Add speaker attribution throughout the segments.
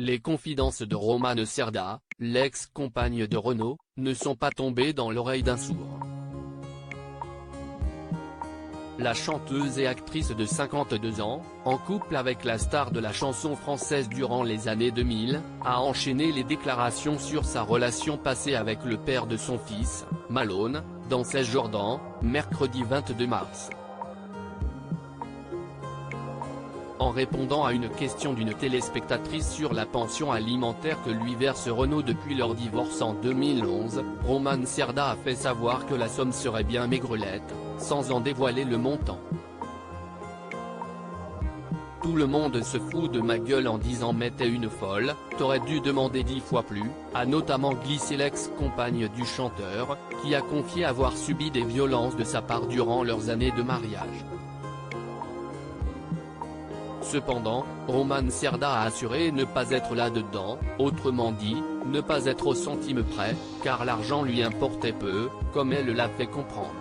Speaker 1: les confidences de Romane Cerda, l'ex-compagne de Renaud, ne sont pas tombées dans l'oreille d'un sourd. La chanteuse et actrice de 52 ans, en couple avec la star de la chanson française durant les années 2000, a enchaîné les déclarations sur sa relation passée avec le père de son fils, Malone, dans 16 Jourdan, mercredi 22 mars. En répondant à une question d'une téléspectatrice sur la pension alimentaire que lui verse Renaud depuis leur divorce en 2011, Romane Cerda a fait savoir que la somme serait bien maigrelette, sans en dévoiler le montant. Tout le monde se fout de ma gueule en disant mais t'es une folle, t'aurais dû demander 10 fois plus, a notamment glissé l'ex-compagne du chanteur, qui a confié avoir subi des violences de sa part durant leurs années de mariage. Cependant, Romane Cerda a assuré ne pas être là-dedans, autrement dit, ne pas être au centime près, car l'argent lui importait peu, comme elle l'a fait comprendre.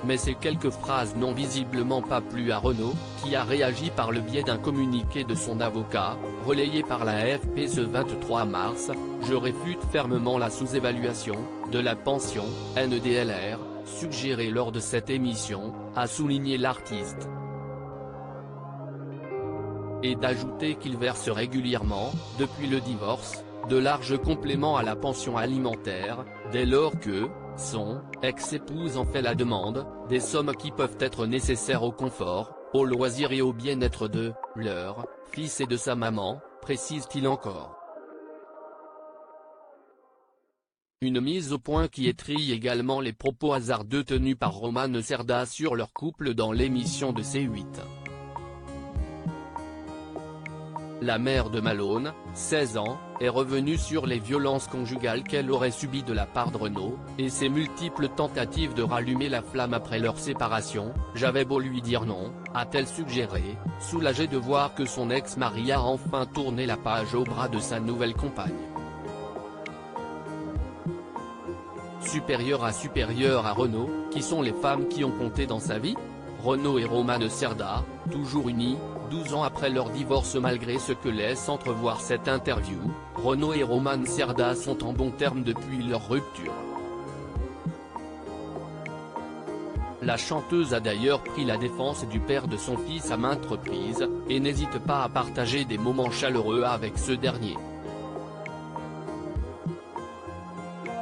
Speaker 1: Mais ces quelques phrases n'ont visiblement pas plu à Renaud, qui a réagi par le biais d'un communiqué de son avocat, relayé par la AFP ce 23 mars, « Je réfute fermement la sous-évaluation de la pension, NDLR, suggérée lors de cette émission », a souligné l'artiste. Et d'ajouter qu'il verse régulièrement, depuis le divorce, de larges compléments à la pension alimentaire, dès lors que son ex-épouse en fait la demande, des sommes qui peuvent être nécessaires au confort, au loisir et au bien-être de leur fils et de sa maman, précise-t-il encore. Une mise au point qui étrille également les propos hasardeux tenus par Romane Cerda sur leur couple dans l'émission de C8. La mère de Malone, 16 ans, est revenue sur les violences conjugales qu'elle aurait subies de la part de Renaud, et ses multiples tentatives de rallumer la flamme après leur séparation. « J'avais beau lui dire non », a-t-elle suggéré, soulagée de voir que son ex-mari a enfin tourné la page au bras de sa nouvelle compagne. Supérieure à Renaud, qui sont les femmes qui ont compté dans sa vie ? Renaud et Romane Cerda, toujours unis, 12 ans après leur divorce malgré ce que laisse entrevoir cette interview, Renaud et Romane Cerda sont en bons termes depuis leur rupture. La chanteuse a d'ailleurs pris la défense du père de son fils à maintes reprises, et n'hésite pas à partager des moments chaleureux avec ce dernier.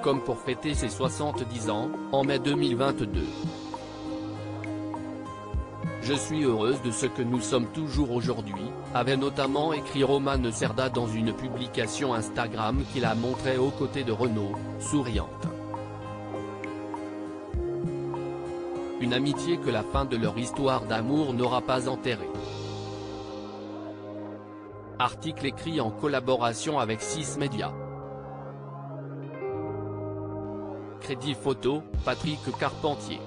Speaker 1: Comme pour fêter ses 70 ans, en mai 2022. « Je suis heureuse de ce que nous sommes toujours aujourd'hui », avait notamment écrit Romane Cerda dans une publication Instagram qu'il a montrée aux côtés de Renaud, souriante. Une amitié que la fin de leur histoire d'amour n'aura pas enterrée. Article écrit en collaboration avec 6 Médias. Crédit photo, Patrick Carpentier.